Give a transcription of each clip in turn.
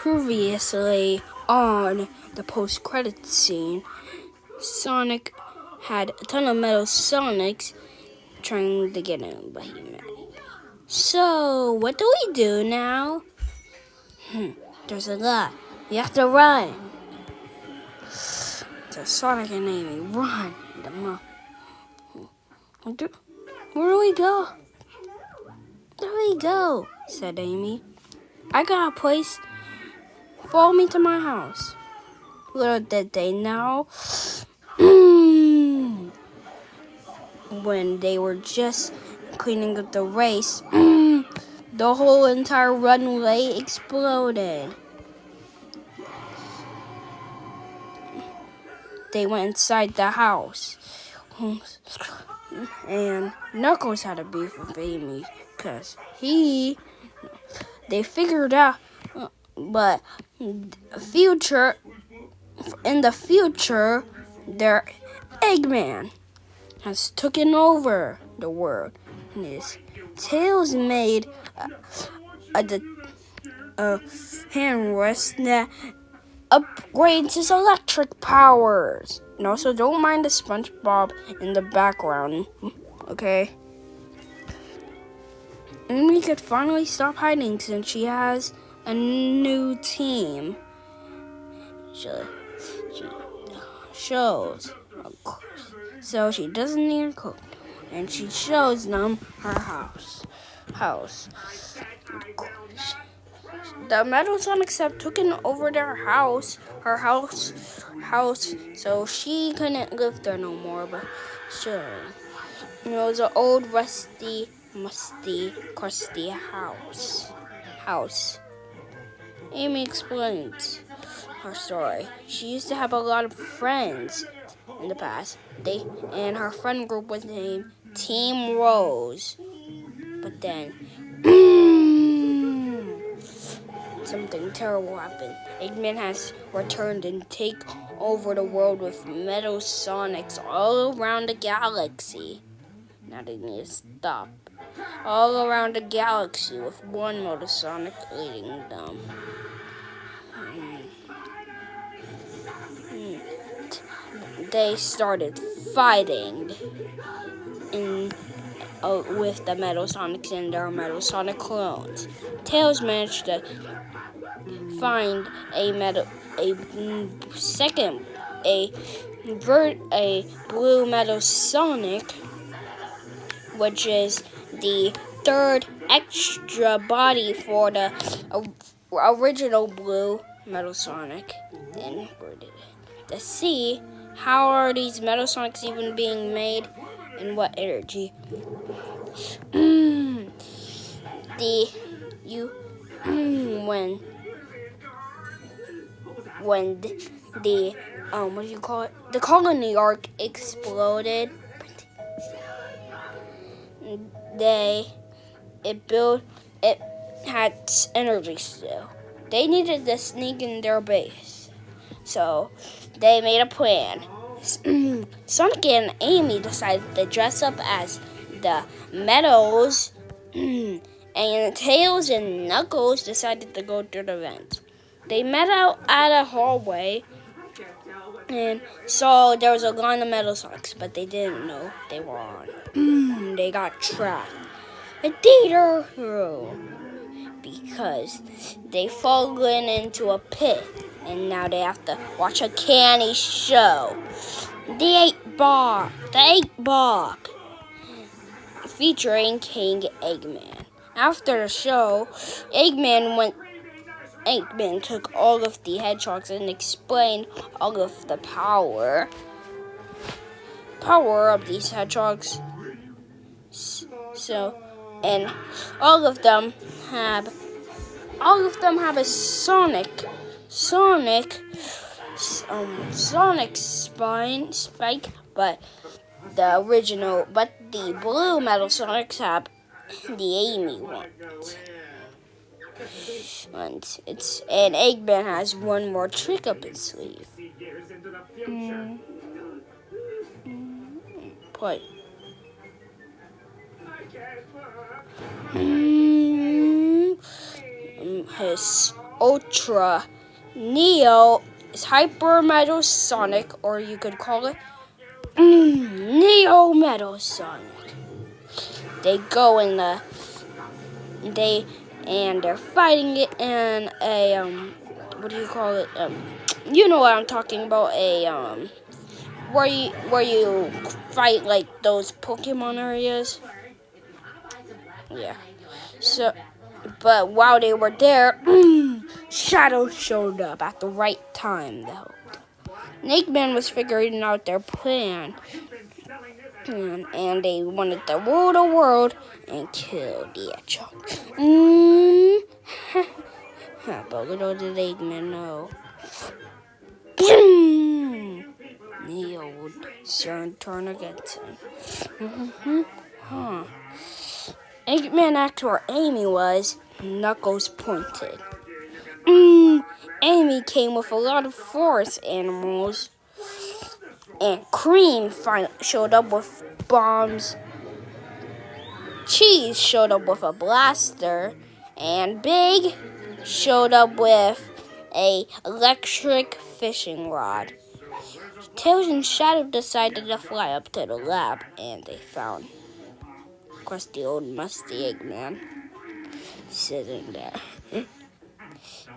Previously on the post-credits scene, Sonic had a ton of Metal Sonics trying to get him, but he met. So, what do we do now? There's a lot. We have to run. So Sonic and Amy run. Where do we go? Where do we go? Said Amy. I got a place. Follow me to my house. Little did they know, when they were just cleaning up the race, the whole entire runway exploded. They went inside the house. And Knuckles had a beef with Amy because they figured out, but in the future, their Eggman has taken over the world. And his Tails made a hand rest that upgrades his electric powers. And also, don't mind the SpongeBob in the background, okay? Amy could finally stop hiding since she has a new team. She shows, of course. So she doesn't need a coat, and she shows them her house. Of course. The Metal Sonics have taken over her house, so she couldn't live there no more, but sure. It was an old, rusty, musty, crusty house. Amy explains her story. She used to have a lot of friends in the past. And her friend group was named Team Rose. But then, something terrible happened. Eggman has returned and take over the world with Metal Sonics all around the galaxy. Now they need to stop. All around the galaxy with one Metal Sonic leading them. They started fighting with the Metal Sonics and their Metal Sonic clones. Tails managed to find a blue Metal Sonic, which is the third extra body for the original blue Metal Sonic. Then to see how are these Metal Sonics even being made and what energy. When the what do you call it? The colony arc exploded. It had energy still. They needed to sneak in their base, so they made a plan. Sonic and Amy decided to dress up as the Metals, and Tails and Knuckles decided to go to the vent. They met out at a hallway and saw there was a line of Metal Sonics, but they didn't know they were on. They got trapped. A theater hero, because they fallen into a pit, and now they have to watch a candy show. The 8-Ball, featuring King Eggman. After the show, Eggman took all of the hedgehogs and explained all of the power of these hedgehogs. And all of them have a sonic spike, but the blue Metal Sonics have the Amy ones. And Eggman has one more trick up his sleeve. Play. His Ultra. Neo is Hyper Metal Sonic, or you could call it Neo Metal Sonic. They go in they're fighting it in a what do you call it? You know what I'm talking about? Where you fight like those Pokemon areas. Yeah. So, but while they were there, Shadow showed up at the right time, though. Eggman was figuring out their plan, and they wanted to rule the world and kill the hedgehog. But little did Eggman know, Neo would soon turn against him. Eggman asked where Amy was. Knuckles pointed. Amy came with a lot of forest animals. And Cream showed up with bombs. Cheese showed up with a blaster. And Big showed up with a electric fishing rod. Tails and Shadow decided to fly up to the lab, and they found crusty old musty Eggman sitting there.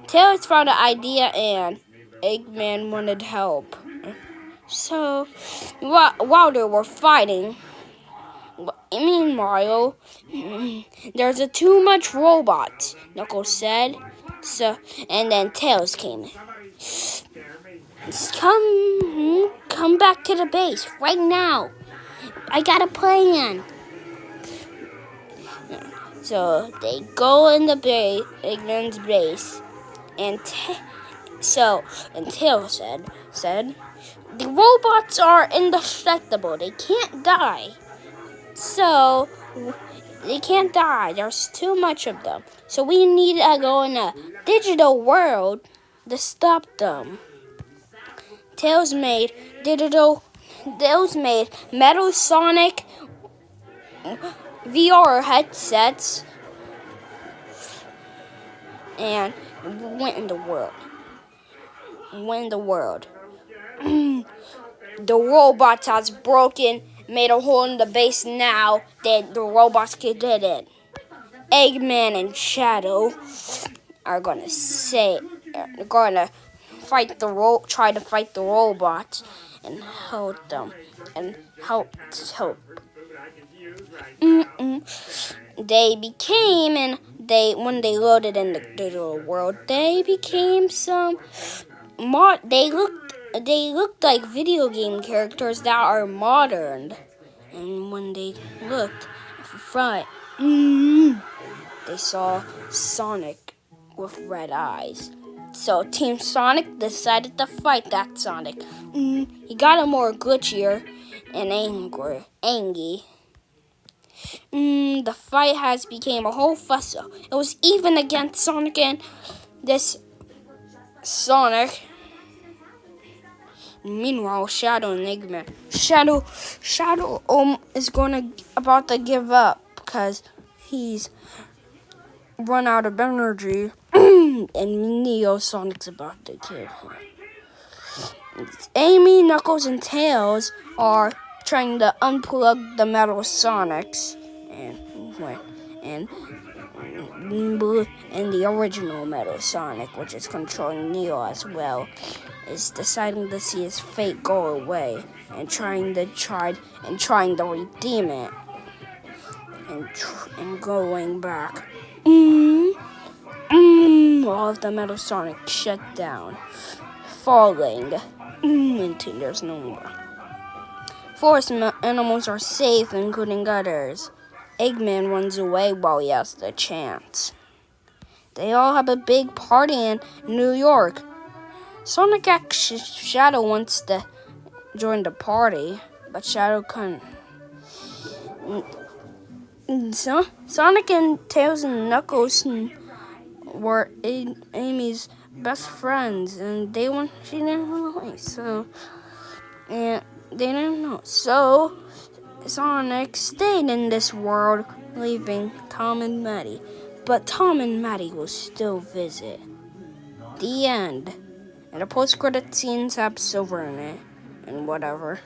Tails found an idea, and Eggman wanted help. So, while they were fighting, meanwhile, there's too much robots, Knuckles said. So, and then Tails came in. Come back to the base right now. I got a plan. So they go in the base, Eggman's base, and Tails said, the robots are indestructible. They can't die. So they can't die. There's too much of them. So we need to go in a digital world to stop them. Tails made Metal Sonic VR headsets and went in the world. The robots has broken, made a hole in the base now that the robots can get in. Eggman and Shadow are gonna try to fight the robots and help them and help. When they loaded in the digital world, they became they looked like video game characters that are modern. And when they looked front, they saw Sonic with red eyes. So Team Sonic decided to fight that Sonic. He got a more glitchier and angry. The fight has became a whole fuss. It was even against Sonic and this Sonic. Meanwhile, Shadow and Eggman. Shadow is about to give up because he's run out of energy, and Neo Sonic's about to kill him. Amy, Knuckles, and Tails are trying to unplug the Metal Sonics, and the original Metal Sonic, which is controlling Neo as well, is deciding to see his fate go away and trying to redeem it and going back. All of the Metal Sonic shut down, falling into there's no more. Forest animals are safe, including others. Eggman runs away while he has the chance. They all have a big party in New York. Sonic asks Shadow wants to join the party, but Shadow couldn't. Sonic and Tails and Knuckles were Amy's best friends, and she didn't know. They didn't know. So Sonic stayed in this world, leaving Tom and Maddie. But Tom and Maddie will still visit. The end. And the post-credit scenes have Silver in it. And whatever.